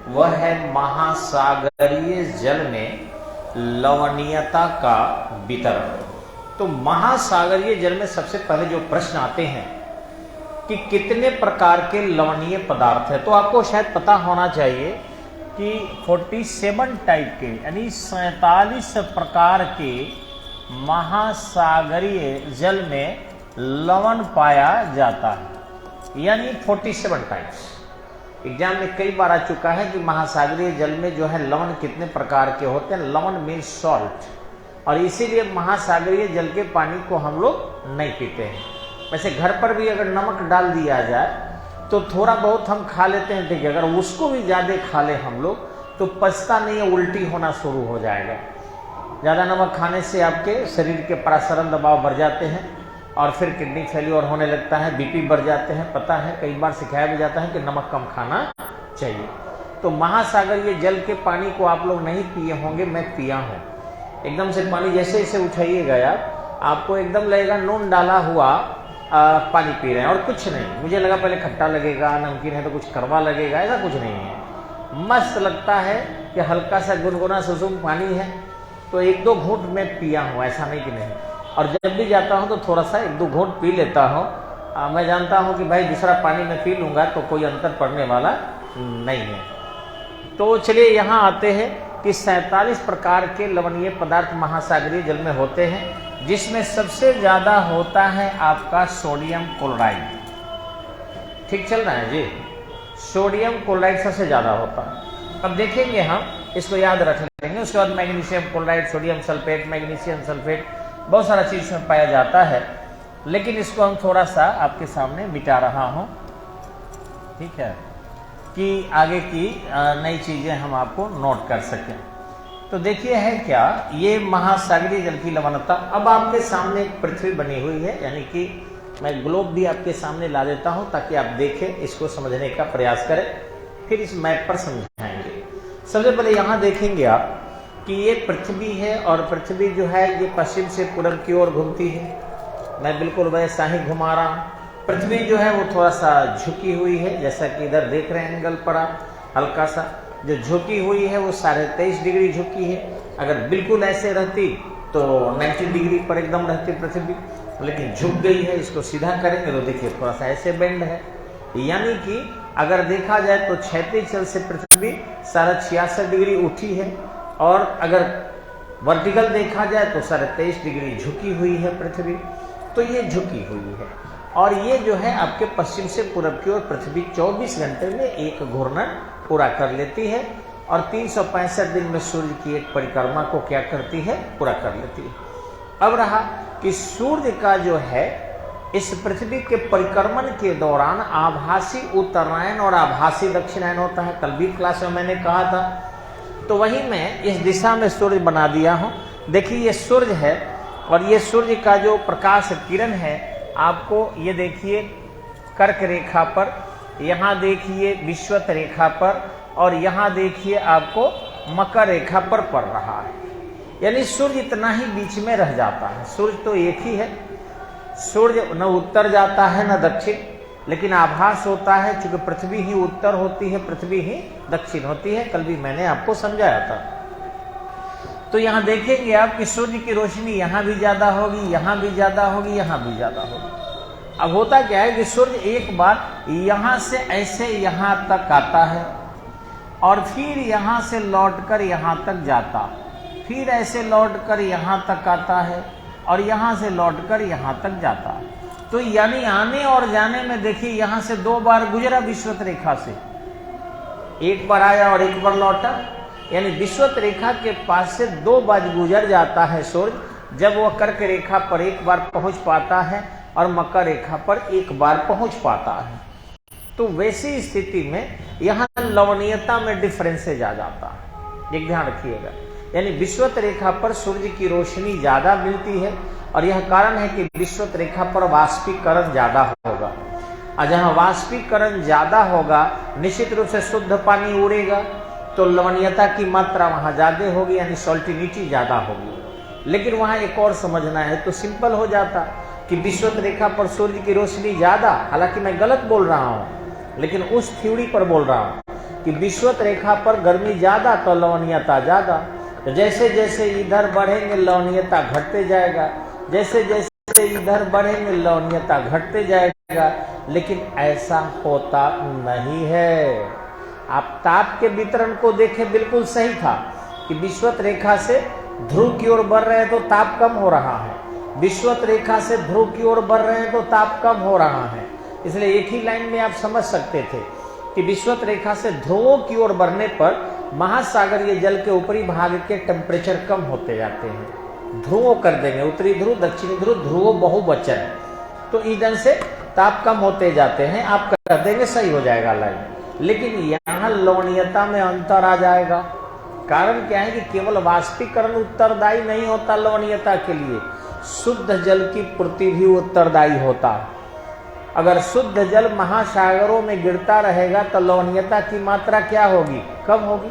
वह है महासागरीय जल में लवणीयता का वितरण। तो महासागरीय जल में सबसे पहले जो प्रश्न आते हैं कि कितने प्रकार के लवणीय पदार्थ है, तो आपको शायद पता होना चाहिए कि 47 टाइप के यानी 47 प्रकार के महासागरीय जल में लवण पाया जाता है, यानी 47 टाइप्स। एग्जाम में कई बार आ चुका है कि महासागरीय जल में जो है लवण कितने प्रकार के होते हैं। लवण मीन्स सॉल्ट, और इसीलिए महासागरीय जल के पानी को हम लोग नहीं पीते हैं। वैसे घर पर भी अगर नमक डाल दिया जाए तो थोड़ा बहुत हम खा लेते हैं, ठीक है। अगर उसको भी ज़्यादा खा ले हम लोग तो पचता नहीं है, उल्टी होना शुरू हो जाएगा। ज़्यादा नमक खाने से आपके शरीर के परासरण दबाव बढ़ जाते हैं और फिर किडनी फेलियर होने लगता है, बीपी बढ़ जाते हैं। पता है, कई बार सिखाया भी जाता है कि नमक कम खाना चाहिए। तो महासागरीय जल के पानी को आप लोग नहीं पिए होंगे, मैं पिया हूँ। एकदम से पानी जैसे इसे उठाइएगा आपको एकदम लगेगा नून डाला हुआ पानी पी रहे हैं और कुछ नहीं। मुझे लगा पहले खट्टा लगेगा, नमकीन है तो कुछ कड़वा लगेगा, ऐसा कुछ नहीं है। मस्त लगता है कि हल्का सा गुनगुना सुसुम पानी है तो 1-2 घूंट में पिया हूँ, ऐसा नहीं कि नहीं। और जब भी जाता हूँ तो थोड़ा सा 1-2 घूंट पी लेता हूँ। मैं जानता हूँ कि भाई दूसरा पानी में पी लूँगा तो कोई अंतर पड़ने वाला नहीं है। तो चलिए यहाँ आते हैं कि 47 प्रकार के लवणीय पदार्थ महासागरीय जल में होते हैं, जिसमें सबसे ज़्यादा होता है आपका सोडियम क्लोराइड। ठीक चल रहा है जी, सोडियम क्लोराइड सबसे ज़्यादा होता है। अब देखेंगे हम, इसको याद रख लेंगे। उसके बाद magnesium chloride, sodium sulphate, magnesium sulphate, बहुत सारा चीज़ में पाया जाता है, लेकिन इसको हम थोड़ा सा आपके सामने मिटा रहा हूँ, ठीक है, कि आगे की नई चीज़ें हम आपको नोट कर सकें। तो देखिए है क्या, ये महासागरीय जल की लवणता। अब आपके सामने एक पृथ्वी बनी हुई है, यानी कि मैं ग्लोब भी आपके सामने ला देता हूँ ताकि आप देखें, इसको समझने का प्रयास करें, फिर इस मैप पर समझाएंगे। सबसे पहले यहाँ देखेंगे आप कि ये पृथ्वी है और पृथ्वी जो है ये पश्चिम से पूर्व की ओर घूमती है। मैं बिल्कुल वैसा ही घुमा रहा हूँ। पृथ्वी जो है वो थोड़ा सा झुकी हुई है, जैसा कि इधर देख रहे हैं एंगल पर आप, हल्का सा जो झुकी हुई है वो 23.5 डिग्री झुकी है। अगर बिल्कुल ऐसे रहती तो 90 डिग्री पर एकदम रहती पृथ्वी, लेकिन झुक गई है। इसको सीधा करेंगे तो देखिए थोड़ा सा ऐसे बेंड है, यानी कि अगर देखा जाए तो क्षैतिज तल से पृथ्वी 66.5 डिग्री उठी है, और अगर वर्टिकल देखा जाए तो 23.5 डिग्री झुकी हुई है पृथ्वी। तो ये झुकी हुई है, और ये जो है आपके पश्चिम से पूर्व की ओर पृथ्वी 24 घंटे में एक घूर्णन पूरा कर लेती है, और 365 दिन में सूर्य की एक परिक्रमा को क्या करती है, पूरा कर लेती है। अब रहा कि सूर्य का जो है इस पृथ्वी के परिक्रमण के दौरान आभासी उत्तरायण और आभासी दक्षिणायन होता है। कल भी क्लास में मैंने कहा था, तो वही मैं इस दिशा में सूर्य बना दिया हूँ। देखिए ये सूर्य है, और ये सूर्य का जो प्रकाश किरण है आपको ये देखिए कर्क रेखा पर, यहाँ देखिए विषुवत रेखा पर, और यहाँ देखिए आपको मकर रेखा पर पड़ रहा है। यानी सूर्य इतना ही बीच में रह जाता है। सूर्य तो एक ही है, सूर्य न उत्तर जाता है न दक्षिण, लेकिन आभास होता है क्योंकि पृथ्वी ही उत्तर होती है, पृथ्वी ही दक्षिण होती है। कल भी मैंने आपको समझाया था। तो यहाँ देखेंगे आप कि सूर्य की रोशनी यहाँ भी ज्यादा होगी, यहाँ भी ज्यादा होगी, यहाँ भी ज्यादा होगी। अब होता क्या है कि सूर्य एक बार यहाँ से ऐसे यहाँ तक आता है, और फिर यहाँ से लौटकर यहाँ तक जाता है, फिर ऐसे लौटकर यहाँ तक आता है, और यहाँ से लौटकर यहाँ तक जाता है। तो यानी आने और जाने में देखिए यहाँ से 2 बार गुजरा विषुवत रेखा से, एक बार आया और एक बार लौटा। यानी विषुवत रेखा के पास से 2 बार गुजर जाता है सूर्य, जब वह कर्क रेखा पर एक बार पहुंच पाता है और मकर रेखा पर एक बार पहुंच पाता है। तो वैसी स्थिति में यहाँ लवणीयता में डिफरेंसेज आ जाता है, एक ध्यान रखिएगा। यानी विषुवत रेखा पर सूर्य की रोशनी ज्यादा मिलती है, और यह कारण है कि विषुवत रेखा पर वाष्पीकरण ज्यादा होगा, और जहाँ वाष्पीकरण ज्यादा होगा निश्चित रूप से शुद्ध पानी उड़ेगा, तो लवणीयता की मात्रा वहाँ ज्यादा होगी, यानी सॉल्टिनिटी ज्यादा होगी। लेकिन वहाँ एक और समझना है तो सिंपल हो जाता कि विषुवत रेखा पर सूर्य की रोशनी ज्यादा, हालांकि मैं गलत बोल रहा हूँ लेकिन उस थ्योरी पर बोल रहा हूँ कि विषुवत रेखा पर गर्मी ज्यादा तो लवणीयता ज्यादा। तो जैसे जैसे इधर बढ़ेंगे लवणीयता घटते जाएगा, जैसे जैसे इधर बढ़ेंगे लवणीयता घटते जाएगा। लेकिन ऐसा होता नहीं है। आप ताप के वितरण को देखें, बिल्कुल सही था कि विषुवत रेखा से ध्रुव की ओर बढ़ रहे हैं तो ताप कम हो रहा है, विषुवत रेखा से ध्रुव की ओर बढ़ रहे हैं तो ताप कम हो रहा है। इसलिए एक ही लाइन में आप समझ सकते थे कि विषुवत रेखा से ध्रुवों की ओर बढ़ने पर महासागरीय जल के ऊपरी भाग के टेम्परेचर कम होते जाते हैं। ध्रुवों कर देंगे, उत्तरी ध्रुव, दक्षिणी ध्रुव, ध्रुवों बहुवचन, तो ईंधन से ताप कम होते जाते हैं। आप कर देंगे, सही हो जाएगा लाइन। लेकिन यहाँ लवणीयता में अंतर आ जाएगा। कारण क्या है कि केवल वाष्पीकरण उत्तरदायी नहीं होता लवणीयता के लिए, शुद्ध जल की पूर्ति भी उत्तरदायी होता है। अगर शुद्ध जल महासागरों में गिरता रहेगा तो लवणीयता की मात्रा क्या होगी? कम होगी।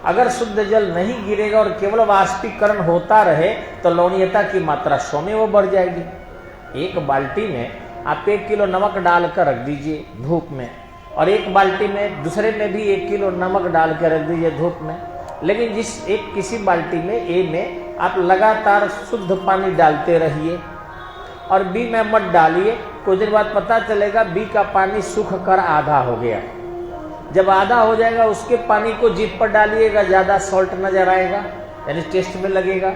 अगर शुद्ध जल नहीं गिरेगा और केवल वाष्पीकरण होता रहे तो लवणीयता की मात्रा स्वयं वो बढ़ जाएगी। एक बाल्टी में आप 1 किलो नमक डालकर रख दीजिए धूप में, और एक बाल्टी में दूसरे में भी 1 किलो नमक डाल कर रख दीजिए धूप में। लेकिन किसी बाल्टी में ए में आप लगातार शुद्ध पानी डालते रहिए और बी में मत डालिए। कुछ देर बाद पता चलेगा बी का पानी सूख कर आधा हो गया। जब आधा हो जाएगा उसके पानी को जीभ पर डालिएगा, ज्यादा सॉल्ट नजर आएगा, यानी टेस्ट में लगेगा।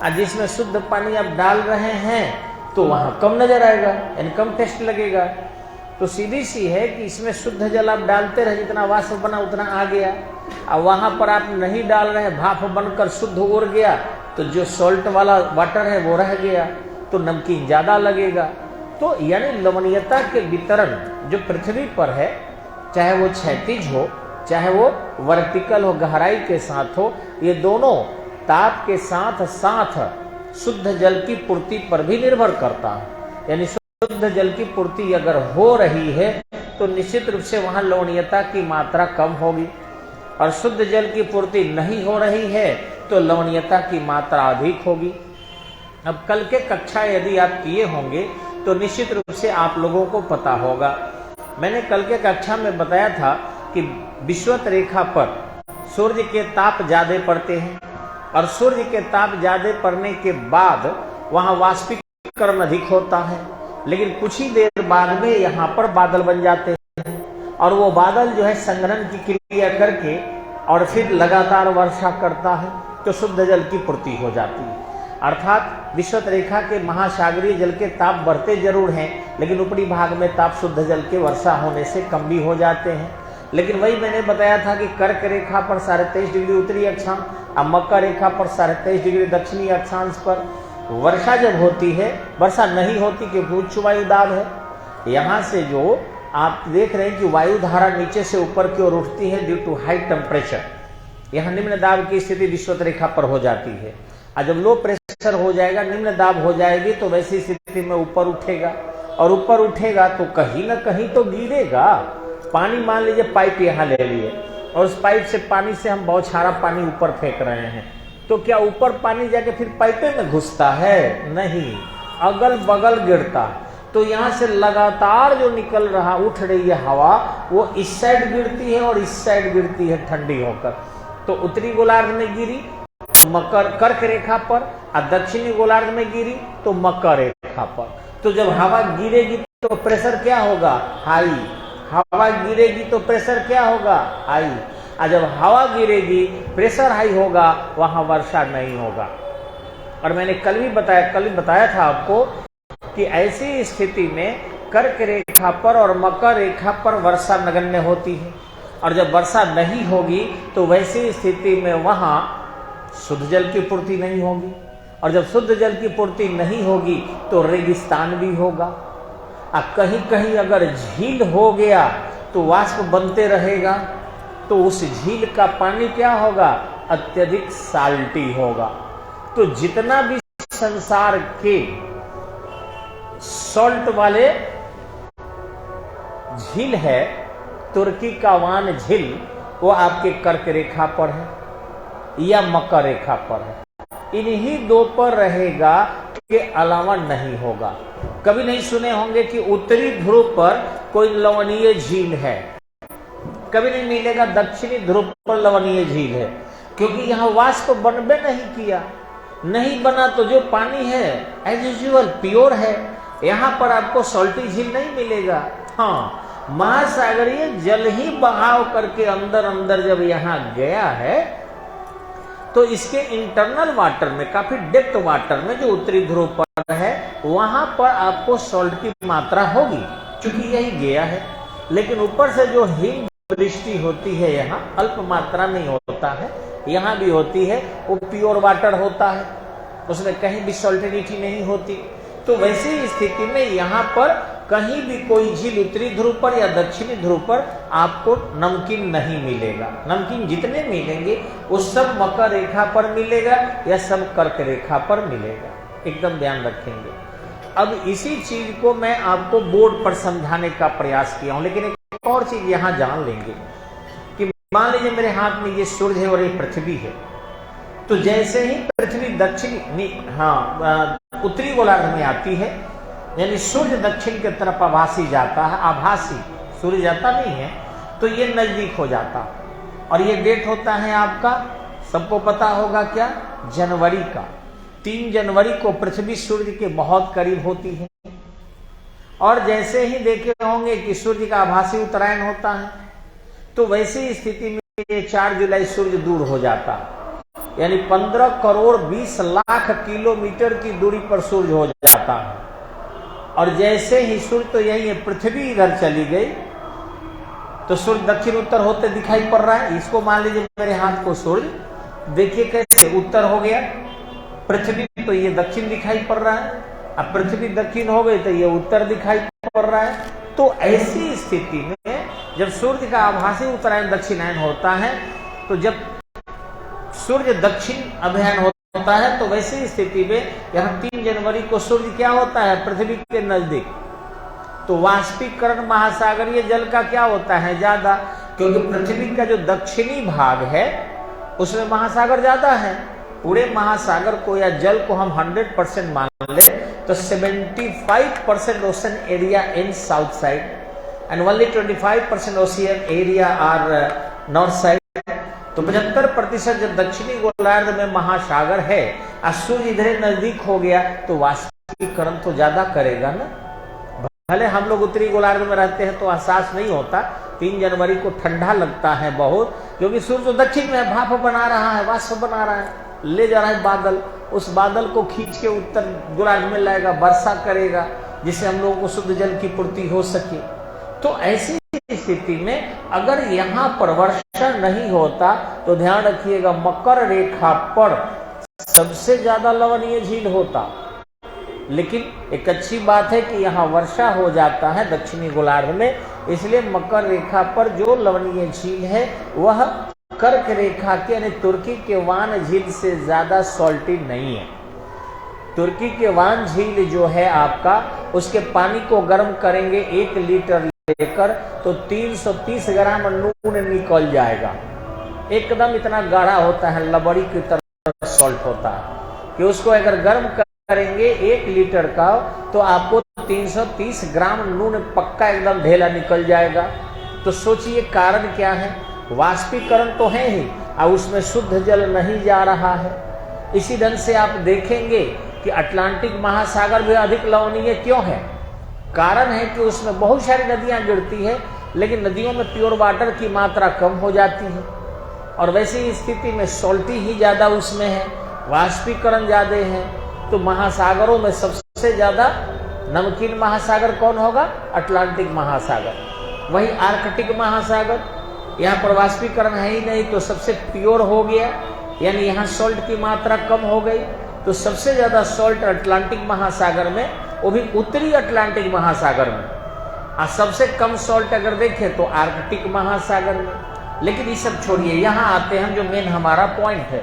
और जिसमें शुद्ध पानी आप डाल रहे हैं तो वहां कम नजर आएगा, यानी कम टेस्ट लगेगा। तो सीधी सी है कि इसमें शुद्ध जल आप डालते रहे, जितना वाष्प बना उतना आ गया। अब वहां पर आप नहीं डाल रहे, भाप बनकर शुद्ध उड़ गया, तो जो सॉल्ट वाला वाटर है वो रह गया, तो नमकीन ज्यादा लगेगा। तो यानी लवणीयता के वितरण जो पृथ्वी पर है, चाहे वो क्षैतिज हो चाहे वो वर्टिकल हो, गहराई के साथ हो, ये दोनों ताप के साथ साथ शुद्ध जल की पूर्ति पर भी निर्भर करता है। यानी शुद्ध जल की पूर्ति अगर हो रही है तो निश्चित रूप से वहां लवणीयता की मात्रा कम होगी, और शुद्ध जल की पूर्ति नहीं हो रही है तो लवणीयता की मात्रा अधिक होगी। अब कल के कक्षा यदि आप किए होंगे तो निश्चित रूप से आप लोगों को पता होगा। मैंने कल के कक्षा में बताया था कि विषुवत रेखा पर सूर्य के ताप ज्यादा पड़ते हैं, और सूर्य के ताप ज्यादा पड़ने के बाद वहां वाष्पीकरण अधिक होता है। लेकिन कुछ ही देर बाद में यहाँ पर बादल बन जाते हैं, और वो बादल जो है संघनन की क्रिया करके और फिर लगातार वर्षा करता है, तो शुद्ध जल की पूर्ति हो जाती है। अर्थात विषुवत रेखा के महासागरीय जल के ताप बढ़ते जरूर हैं, लेकिन ऊपरी भाग में ताप शुद्ध जल के वर्षा होने से कम भी हो जाते हैं। लेकिन वही मैंने बताया था कि कर्क रेखा पर 23.5 डिग्री उत्तरी अक्षांश और मकर रेखा पर 23.5 डिग्री दक्षिणी अक्षांश पर वर्षा जब होती है, वर्षा नहीं होती क्योंकि उच्च वायु दाब है। यहाँ से जो आप देख रहे हैं कि वायु धारा नीचे से ऊपर की ओर उठती है ड्यू टू हाई टेम्परेचर, यहाँ निम्न दाब की स्थिति विषुवत रेखा पर हो जाती है। और जब लो प्रेशर हो जाएगा, निम्न दाब हो जाएगी, तो वैसी स्थिति में ऊपर उठेगा, और ऊपर उठेगा तो कहीं ना कहीं तो गिरेगा पानी। मान लीजिए पाइप यहाँ ले लिए और उस पाइप से पानी से हम बौछारा पानी ऊपर फेंक रहे हैं, तो क्या ऊपर पानी जाके फिर पाइपे में घुसता है? नहीं, अगल बगल गिरता। तो यहाँ से लगातार जो निकल रहा उठ रही है हवा, वो इस साइड गिरती है और इस साइड गिरती है ठंडी होकर। तो उत्तरी गोलार्ध में गिरी मकर कर्क रेखा पर, और दक्षिणी गोलार्ध में गिरी तो मकर रेखा पर। तो जब हवा गिरेगी तो प्रेशर क्या होगा? हाई। हवा गिरेगी तो प्रेशर क्या होगा? हाई। और जब हवा गिरेगी प्रेशर हाई होगा, वहां वर्षा नहीं होगा। और मैंने कल भी बताया था आपको कि ऐसी स्थिति में कर्क रेखा पर और मकर रेखा पर वर्षा नगण्य होती है, और जब वर्षा नहीं होगी तो वैसी स्थिति में वहां शुद्ध जल की पूर्ति नहीं होगी, और जब शुद्ध जल की पूर्ति नहीं होगी तो रेगिस्तान भी होगा। कहीं कहीं अगर झील हो गया तो वाष्प बनते रहेगा, तो उस झील का पानी क्या होगा? अत्यधिक साल्टी होगा। तो जितना भी संसार के सॉल्ट वाले झील है, तुर्की का वान झील, वो आपके कर्क रेखा पर है या मकर रेखा पर है। इन्हीं दो पर रहेगा, के अलावा नहीं होगा। कभी नहीं सुने होंगे कि उत्तरी ध्रुव पर कोई लवणीय झील है, कभी नहीं मिलेगा दक्षिणी ध्रुव पर लवणीय झील है, क्योंकि यहाँ वाष्प बनबे नहीं किया, नहीं बना तो जो पानी है एज यूजुअल प्योर है, यहाँ पर आपको सॉल्टी झील नहीं मिलेगा। हाँ, महासागरीय जल ही बहाव करके अंदर अंदर जब यहाँ गया है तो इसके इंटरनल वाटर में, काफी डेप्थ वाटर में जो उत्तरी ध्रुव पर है, वहां पर आपको सॉल्ट की मात्रा होगी, क्योंकि यही गया है। लेकिन ऊपर से जो हिम वृष्टि होती है यहाँ अल्प मात्रा में होता है, यहाँ भी होती है, वो प्योर वाटर होता है, उसमें कहीं भी सॉल्टिनिटी नहीं होती। तो वैसी स्थिति में यहाँ पर कहीं भी कोई झील उत्तरी ध्रुव पर या दक्षिणी ध्रुव पर आपको नमकीन नहीं मिलेगा। नमकीन जितने मिलेंगे वो सब मकर रेखा पर मिलेगा या सब कर्क रेखा पर मिलेगा, एकदम ध्यान रखेंगे। अब इसी चीज को मैं आपको बोर्ड पर समझाने का प्रयास किया हूं, लेकिन एक और चीज यहां जान लेंगे कि मान लीजिए मेरे हाथ में ये सूर्य है और ये पृथ्वी है, तो जैसे ही पृथ्वी दक्षिणी उत्तरी गोलार्ध में आती है, यानी सूर्य दक्षिण की तरफ आभासी जाता है, आभासी सूर्य जाता नहीं है, तो ये नजदीक हो जाता। और ये डेट होता है आपका, सबको पता होगा क्या, जनवरी का। 3 जनवरी को पृथ्वी सूर्य के बहुत करीब होती है। और जैसे ही देखे होंगे कि सूर्य का आभासी उत्तरायण होता है, तो वैसी स्थिति में 4 जुलाई सूर्य दूर हो जाता, यानी 15 करोड़ 20 लाख किलोमीटर की दूरी पर सूर्य हो जाता है। और जैसे ही सूर्य, तो यही है, पृथ्वी इधर चली गई तो सूर्य दक्षिण उत्तर होते दिखाई पड़ रहा है। इसको मान लीजिए मेरे हाथ को सूर्य, देखिए कैसे उत्तर हो गया, पृथ्वी तो ये दक्षिण दिखाई पड़ रहा है, अब पृथ्वी दक्षिण हो गई तो ये उत्तर दिखाई पड़ रहा है। तो ऐसी स्थिति में जब सूर्य का आभासी उत्तरायण दक्षिणायन होता है, तो जब सूर्य दक्षिण अभियान होता है, तो वैसी स्थिति में यहाँ 3 जनवरी को सूर्य क्या होता है, पृथ्वी के नजदीक। तो वाष्पीकरण महासागरीय जल का क्या होता है, ज्यादा, क्योंकि पृथ्वी का जो दक्षिणी भाग है उसमें महासागर ज्यादा है। पूरे महासागर को या जल को हम 100% मान ले तो 75% ocean area in south side and only 25% ocean area are north side. तो 75% जब दक्षिणी गोलार्ध में महासागर है और सूर्य इधर नजदीक हो गया, तो वाष्पीकरण तो ज्यादा करेगा ना। भले हम लोग उत्तरी गोलार्ध में रहते हैं तो एहसास नहीं होता, 3 जनवरी को ठंडा लगता है बहुत, क्योंकि सूर्य तो दक्षिण में भाप बना रहा है, वाष्प बना रहा है, ले जा रहा है बादल, उस बादल को खींच के उत्तर गोलार्ध में लाएगा, वर्षा करेगा, जिससे हम लोगों को शुद्ध जल की पूर्ति हो सके। तो ऐसी स्थिति में अगर यहाँ पर वर्षा नहीं होता, तो ध्यान रखिएगा मकर रेखा पर सबसे ज्यादा लवणीय झील होता। लेकिन एक अच्छी बात है कि यहाँ वर्षा हो जाता है दक्षिणी गोलार्ध में, इसलिए मकर रेखा पर जो लवणीय झील है वह कर्क रेखा के यानी तुर्की के वान झील से ज्यादा सॉल्टी नहीं है। तुर्की के वान झील जो है आपका, उसके पानी को गर्म करेंगे 1 लीटर लेकर, तो 330 ग्राम नून निकल जाएगा। एकदम इतना गाढ़ा होता है, लबड़ी की तरह सॉल्ट होता है कि उसको अगर गर्म करेंगे 1 लीटर का, तो आपको 330 ग्राम नून पक्का एकदम ढेला निकल जाएगा। तो सोचिए कारण क्या है, वाष्पीकरण तो है ही और उसमें शुद्ध जल नहीं जा रहा है। इसी ढंग से आप देखेंगे कि अटलांटिक महासागर भी अधिक लवणीय क्यों है, कारण है कि उसमें बहुत सारी नदियां गिरती है, लेकिन नदियों में प्योर वाटर की मात्रा कम हो जाती है, और वैसी स्थिति में सॉल्टी ही ज्यादा उसमें है, वाष्पीकरण ज्यादा है। तो महासागरों में सबसे ज्यादा नमकीन महासागर कौन होगा, अटलांटिक महासागर। वही आर्कटिक महासागर, यहाँ पर वाष्पीकरण है ही नहीं, तो सबसे प्योर हो गया, यानी यहाँ सॉल्ट की मात्रा कम हो गई। तो सबसे ज्यादा सॉल्ट अटलांटिक महासागर में, वो भी उत्तरी अटलांटिक महासागर में, और सबसे कम सॉल्ट अगर देखें तो आर्कटिक महासागर में। लेकिन ये सब छोड़िए, यहाँ आते हैं जो मेन हमारा पॉइंट है।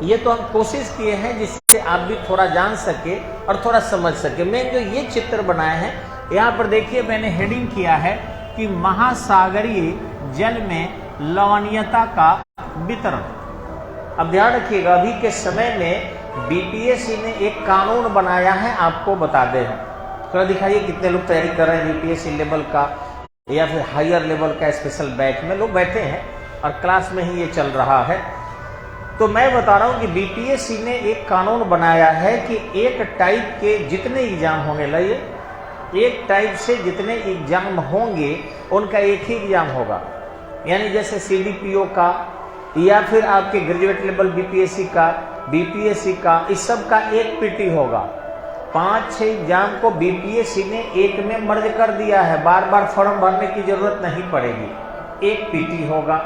ये तो हम कोशिश किए हैं जिससे आप भी थोड़ा जान सके और थोड़ा समझ सके। मेन जो ये चित्र बनाए हैं, यहाँ पर देखिए मैंने हेडिंग किया है कि महासागरीय जल में लवणीयता का वितरण। अब ध्यान रखिएगा, अभी के समय में बीपीएससी ने एक कानून बनाया है, आपको बता दे हैं, थोड़ा दिखाइए कितने लोग तैयारी कर रहे हैं बीपीएससी लेवल का। या फिर हायर लेवल का स्पेशल बैच में लोग बैठे हैं और क्लास में ही ये चल रहा है। तो मैं बता रहा हूं कि बीपीएससी ने एक कानून बनाया है कि एक टाइप के जितने एग्जाम होने लगे, एक टाइप से जितने एग्जाम होंगे उनका एक ही एग्जाम होगा। यानी जैसे सीडीपीओ का या फिर आपके ग्रेजुएट लेवल बीपीएससी का इस सब का एक पीटी होगा। 5-6 एग्जाम को बीपीएससी ने एक में मर्ज कर दिया है, बार बार फॉर्म भरने की जरूरत नहीं पड़ेगी, एक पीटी होगा,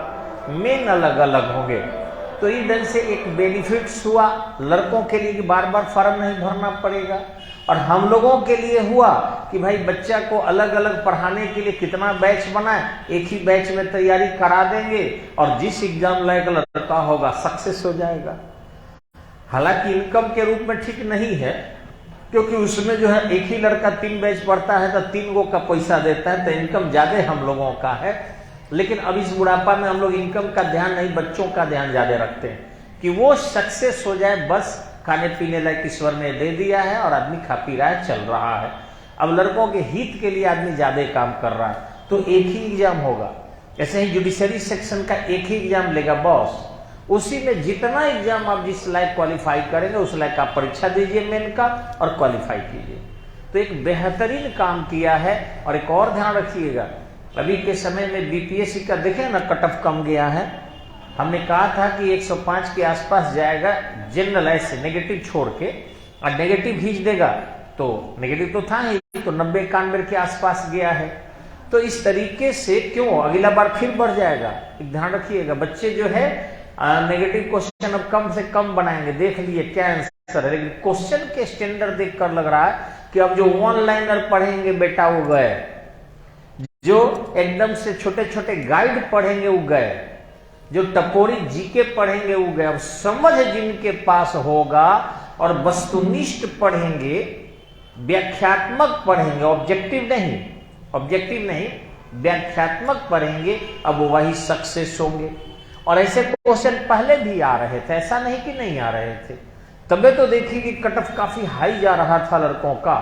मेन अलग अलग होंगे। तो इस ढंग से एक बेनिफिट्स हुआ लड़कों के लिए कि बार बार फॉर्म नहीं भरना पड़ेगा, और हम लोगों के लिए हुआ कि भाई बच्चा को अलग अलग पढ़ाने के लिए कितना बैच बनाए, एक ही बैच में तैयारी करा देंगे और जिस एग्जाम लायक लड़का होगा सक्सेस हो जाएगा। हालांकि इनकम के रूप में ठीक नहीं है, क्योंकि उसमें जो है एक ही लड़का 3 बैच पढ़ता है तो 3 गो का पैसा देता है, तो इनकम ज्यादा हम लोगों का है। लेकिन अब इस बुढ़ापा में हम लोग इनकम का ध्यान नहीं, बच्चों का ध्यान ज्यादा रखते हैं कि वो सक्सेस हो जाए, बस खाने पीने लायक ईश्वर ने दे दिया है और आदमी खा पी रहा है, चल रहा है। अब लड़कों के हित के लिए आदमी ज्यादा काम कर रहा है, तो एक ही एग्जाम होगा। ऐसे ही जुडिशरी सेक्शन का एक ही एग्जाम लेगा बॉस, उसी में जितना एग्जाम आप जिस लायक क्वालिफाई करेंगे उस लायक आप परीक्षा दीजिए मेन का और क्वालिफाई कीजिए। तो एक बेहतरीन काम किया है। और एक और ध्यान रखिएगा, अभी के समय में बीपीएससी का देखें ना कट ऑफ कम गया है। हमने कहा था कि 105 के आसपास जाएगा जनरल ऐसे नेगेटिव छोड़ के, और नेगेटिव खींच देगा तो नेगेटिव तो था ही, तो 90-91 के आसपास गया है। तो इस तरीके से क्यों अगला बार फिर बढ़ जाएगा, एक ध्यान रखिएगा। बच्चे जो है नेगेटिव क्वेश्चन अब कम से कम बनाएंगे, देख लिए क्या आंसर है, लेकिन क्वेश्चन के स्टैंडर्ड देखकर लग रहा है कि अब जो ऑनलाइनर पढ़ेंगे बेटा वो गए, जो एकदम से छोटे छोटे गाइड पढ़ेंगे वो गए, जो टपोरी जीके पढ़ेंगे वो गए। अब समझ जिनके पास होगा और वस्तुनिष्ठ पढ़ेंगे, व्याख्यात्मक पढ़ेंगे, ऑब्जेक्टिव नहीं व्याख्यात्मक पढ़ेंगे, अब वही सक्सेस होंगे। और ऐसे क्वेश्चन पहले भी आ रहे थे, ऐसा नहीं कि नहीं आ रहे थे। तबे तो देखिए कि कट ऑफ काफी हाई जा रहा था लड़कों का।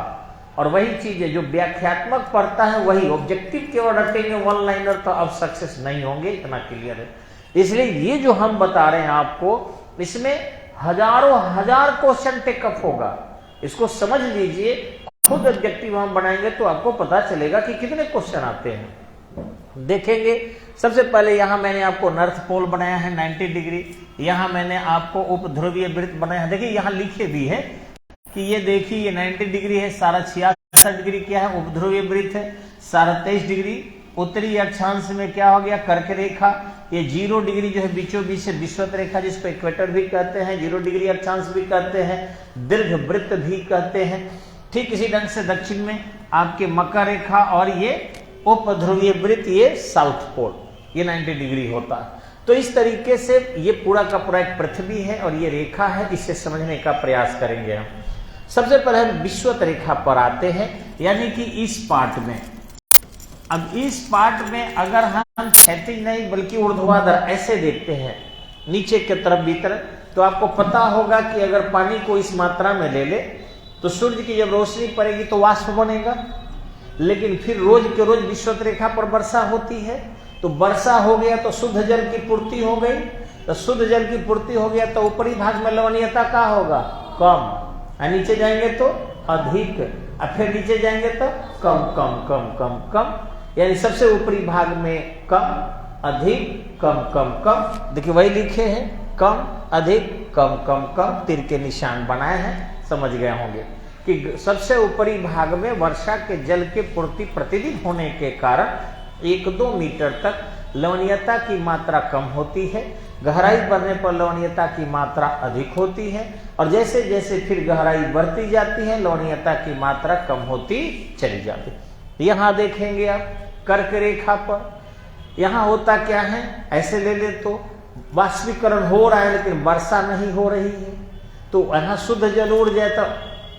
और वही चीज है, जो व्याख्यात्मक पढ़ता है वही ऑब्जेक्टिव केवल रटेंगे, वन लाइनर तो अब सक्सेस नहीं होंगे, इतना क्लियर है। इसलिए ये जो हम बता रहे हैं आपको, इसमें हजारों हजार क्वेश्चन टेकअप होगा, इसको समझ लीजिए। खुद ऑब्जेक्टिव हम बनाएंगे तो आपको पता चलेगा कि कितने क्वेश्चन आते हैं। देखेंगे सबसे पहले यहां मैंने आपको नॉर्थ पोल बनाया है 90 डिग्री, यहां मैंने आपको उपध्रुवीय वृत्त बनाया है। देखिए यहां लिखे भी है कि ये देखिए ये 90 डिग्री है, सारा 66 डिग्री क्या है उपध्रुवीय वृत्त है, सारा 23 डिग्री उत्तरी अक्षांश में क्या हो गया कर्क रेखा, ये 0 डिग्री जो है बीचों बीच से विषुवत रेखा जिसको इक्वेटर भी कहते हैं, 0 डिग्री अक्षांश भी कहते हैं, दीर्घ वृत्त भी कहते हैं। ठीक इसी ढंग से दक्षिण में आपके मकर रेखा और ये उपध्रुवीय वृत्त, ये साउथ पोल, ये 90 डिग्री होता है। तो इस तरीके से ये पूरा का पूरा एक पृथ्वी है और ये रेखा है, इसे समझने का प्रयास करेंगे हम। सबसे पहले हम विषुवत रेखा पर आते हैं, यानी कि इस पार्ट में। अब इस पार्ट में अगर हम क्षैतिज नहीं बल्कि ऊर्ध्वाधर ऐसे देखते हैं नीचे की तरफ भीतर, तो आपको पता होगा कि अगर पानी को इस मात्रा में ले ले तो सूर्य की जब रोशनी पड़ेगी तो वाष्प बनेगा, लेकिन फिर रोज के रोज विषुवत रेखा पर वर्षा होती है, तो वर्षा हो गया तो शुद्ध जल की पूर्ति हो गई, तो शुद्ध जल की पूर्ति हो गया तो ऊपरी भाग में लवणीयता क्या होगा कम, और नीचे जाएंगे तो अधिक, और फिर नीचे जाएंगे तो कम कम कम कम कम, यानी सबसे ऊपरी भाग में कम अधिक कम कम कम। देखिए वही लिखे हैं कम अधिक कम कम कम, तीर के निशान बनाए हैं, समझ गए होंगे कि सबसे ऊपरी भाग में वर्षा के जल के पूर्ति प्रतिदिन होने के कारण 1-2 मीटर तक लवणीयता की मात्रा कम होती है, गहराई बढ़ने पर लवणीयता की मात्रा अधिक होती है, और जैसे जैसे फिर गहराई बढ़ती जाती है लवणीयता की मात्रा कम होती चली जाती है। यहाँ देखेंगे आप कर्क रेखा पर, यहाँ होता क्या है, ऐसे ले ले तो वाष्पीकरण हो रहा है लेकिन वर्षा नहीं हो रही है, तो यहाँ शुद्ध जल उड़ जाए तो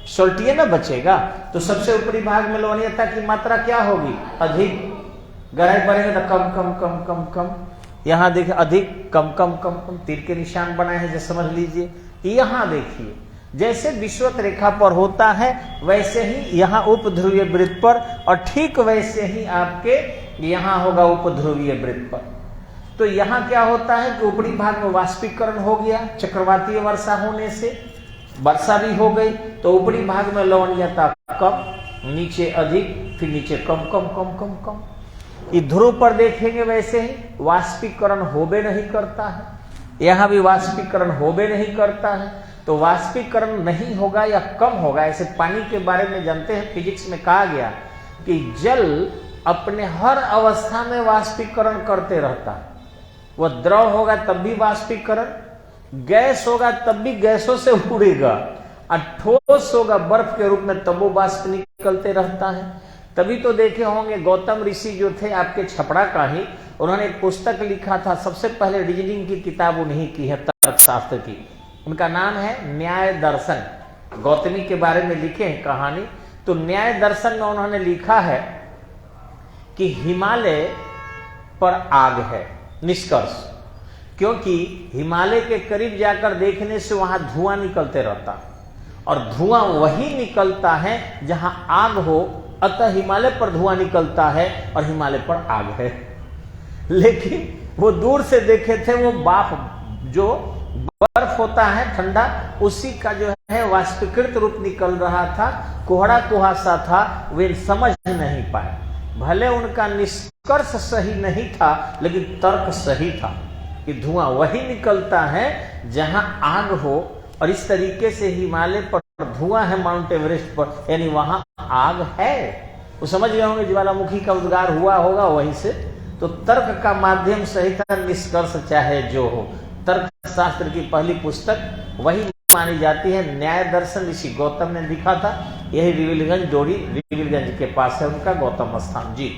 सोल्टिए ना बचेगा, तो सबसे ऊपरी भाग में लवणीयता की मात्रा क्या होगी अधिक, गहराई बढ़ेगा तो कम कम कम कम कम, यहाँ देखिए अधिक कम कम कम कम, तीर के निशान बनाए हैं जैसे समझ लीजिए। यहाँ देखिए जैसे विषुवत रेखा पर होता है वैसे ही यहाँ उपध्रुवीय वृत्त पर, और ठीक वैसे ही आपके यहां होगा उपध्रुवीय वृत्त पर। तो यहां क्या होता है कि ऊपरी भाग में वाष्पीकरण हो गया, चक्रवातीय वर्षा होने से वर्षा भी हो गई, तो ऊपरी भाग में लवणीयता कम, नीचे अधिक, फिर नीचे कम कम कम कम कम। ये ध्रुव पर देखेंगे वैसे ही वाष्पीकरण होबे नहीं करता है, यहां भी वाष्पीकरण होबे नहीं करता है। तो वाष्पीकरण नहीं होगा या कम होगा। ऐसे पानी के बारे में जानते हैं, फिजिक्स में कहा गया कि जल अपने हर अवस्था में वाष्पीकरण करते रहता है। वह द्रव होगा तब भी वाष्पीकरण, गैस होगा तब भी गैसों से उड़ेगा, और ठोस होगा बर्फ के रूप में तब वो वाष्प निकलते रहता है। तभी तो देखे होंगे गौतम ऋषि जो थे आपके छपड़ा का ही, उन्होंने एक पुस्तक लिखा था, सबसे पहले रीजनिंग की किताब उन्हीं की है, तर्कशास्त्र की। उनका नाम है न्याय दर्शन। गौतमी के बारे में लिखे हैं कहानी। तो न्याय दर्शन में उन्होंने लिखा है कि हिमालय पर आग है। निष्कर्ष, क्योंकि हिमालय के करीब जाकर देखने से वहां धुआं निकलते रहता है, और धुआं वही निकलता है जहां आग हो, अतः हिमालय पर धुआं निकलता है और हिमालय पर आग है। लेकिन वो दूर से देखे थे, वो बाफ जो बर्फ होता है ठंडा, उसी का जो है वाष्पीकृत रूप निकल रहा था, कोहरा कुहासा था, वे समझ नहीं पाए। भले उनका निष्कर्ष सही नहीं था, लेकिन तर्क सही था कि धुआं वही निकलता है जहां आग हो, और इस तरीके से हिमालय पर धुआं है माउंट एवरेस्ट पर, यानी वहां आग है। वो समझ गए होंगे ज्वालामुखी का उद्गार हुआ होगा वहीं से। तो तर्क का माध्यम सही था, निष्कर्ष चाहे जो हो। तर्क शास्त्र की पहली पुस्तक वही मानी जाती है, न्याय दर्शन ऋषि गौतम ने लिखा था। यही रिविलगंज डोरी रिविलगंज के पास है उनका गौतम स्थान जी।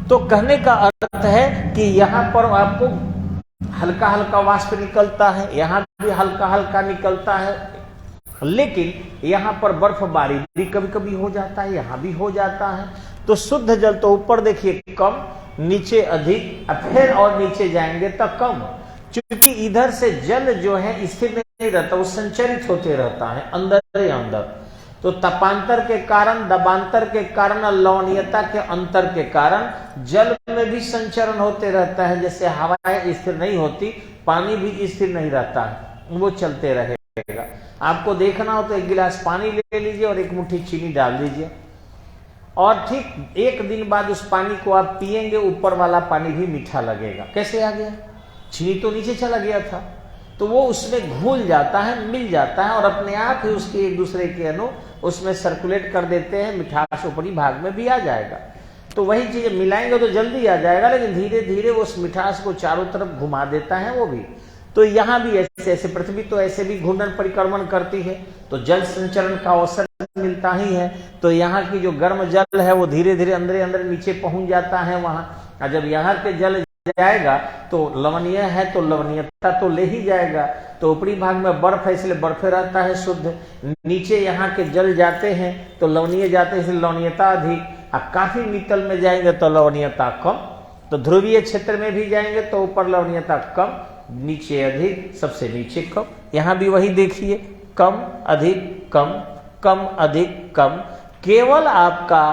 तो कहने का अर्थ है कि यहाँ पर आपको हल्का हल्का वाष्प निकलता है, यहाँ भी हल्का हल्का निकलता है, लेकिन यहाँ पर बर्फबारी भी कभी कभी हो जाता है, यहाँ भी हो जाता है। तो शुद्ध जल तो ऊपर देखिए कम, नीचे अधिक, फिर और नीचे जाएंगे तो कम। क्योंकि इधर से जल जो है स्थिर नहीं रहता, वो संचरित होते रहता है अंदर ही अंदर। तो तपांतर के कारण, दबांतर के कारण और लवणीयता के अंतर के कारण जल में भी संचरण होते रहता है। जैसे हवाएं स्थिर नहीं होती, पानी भी स्थिर नहीं रहता है, वो चलते रहेगा। आपको देखना हो तो एक गिलास पानी ले लीजिए और एक मुट्ठी चीनी डाल दीजिए, और ठीक एक दिन बाद उस पानी को आप पिएंगे, ऊपर वाला पानी भी मीठा लगेगा। कैसे आ गया? चीनी तो नीचे चला गया था, तो वो उसमें घुल जाता है, मिल जाता है, और अपने आप ही उसके एक दूसरे के अणु उसमें सर्कुलेट कर देते हैं, मिठास ऊपरी भाग में भी आ जाएगा। तो वही चीजें मिलाएंगे तो जल्दी आ जाएगा, लेकिन धीरे धीरे वो उस मिठास को चारों तरफ घुमा देता है वो भी। तो यहाँ भी ऐसे ऐसे, पृथ्वी तो ऐसे भी घूर्णन परिक्रमण करती है, तो जल संचरण का अवसर मिलता ही है। तो यहाँ की जो गर्म जल है वो धीरे धीरे अंदर अंदर नीचे पहुंच जाता है वहां, और जब यहाँ के जल जाएगा तो लवणीय है तो लवणीयता तो ले ही जाएगा। तो ऊपरी भाग में बर्फ है इसलिए बर्फ रहता है शुद्ध, नीचे यहाँ के जल जाते हैं तो लवणीय जाते हैं इसलिए लवणीयता अधिक, और काफी नितल में जाएंगे तो लवणीयता कम। तो ध्रुवीय क्षेत्र में भी जाएंगे तो ऊपर लवणीयता कम, नीचे अधिक, सबसे नीचे कम। यहाँ भी वही देखिए, कम अधिक कम, कम अधिक कम। केवल आपका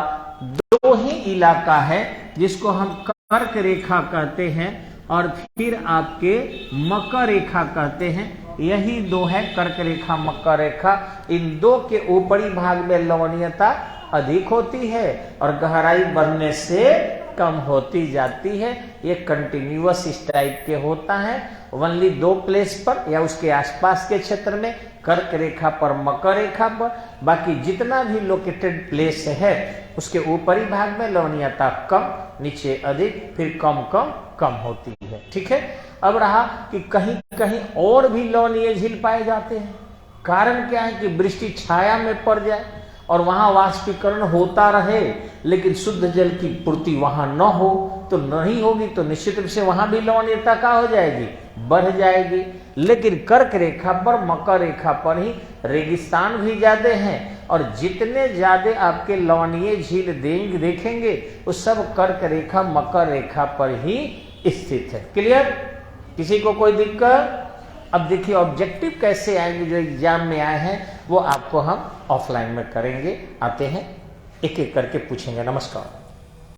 दो ही इलाका है जिसको हम कर्क रेखा कहते हैं और फिर आपके मकर रेखा कहते हैं। यही दो है, कर्क रेखा मकर रेखा। इन दो के ऊपरी भाग में लवणीयता अधिक होती है और गहराई बढ़ने से कम होती जाती है। ये कंटिन्यूअस इस टाइप के होता है, ओनली दो प्लेस पर या उसके आसपास के क्षेत्र में, कर्क रेखा पर मकर रेखा पर। बाकी जितना भी लोकेटेड प्लेस है उसके ऊपरी भाग में लवणीयता कम, नीचे अधिक, फिर कम कम कम होती है। ठीक है। अब रहा कि कहीं कहीं और भी लवणीय झील पाए जाते हैं। कारण क्या है कि वृष्टि छाया में पड़ जाए और वहां वाष्पीकरण होता रहे, लेकिन शुद्ध जल की पूर्ति वहां न हो तो नहीं होगी, तो निश्चित रूप से वहां भी लवणीयता का हो जाएगी, बढ़ जाएगी। लेकिन कर्क रेखा पर मकर रेखा पर ही रेगिस्तान भी ज्यादा हैं और जितने ज्यादा आपके लवणीय झील देखेंगे वो सब कर्क रेखा मकर रेखा पर ही स्थित है। क्लियर? किसी को कोई दिक्कत? अब देखिए ऑब्जेक्टिव कैसे आएंगे जो एग्जाम में आए हैं वो आपको हम ऑफलाइन में करेंगे। आते हैं एक एक करके पूछेंगे। नमस्कार।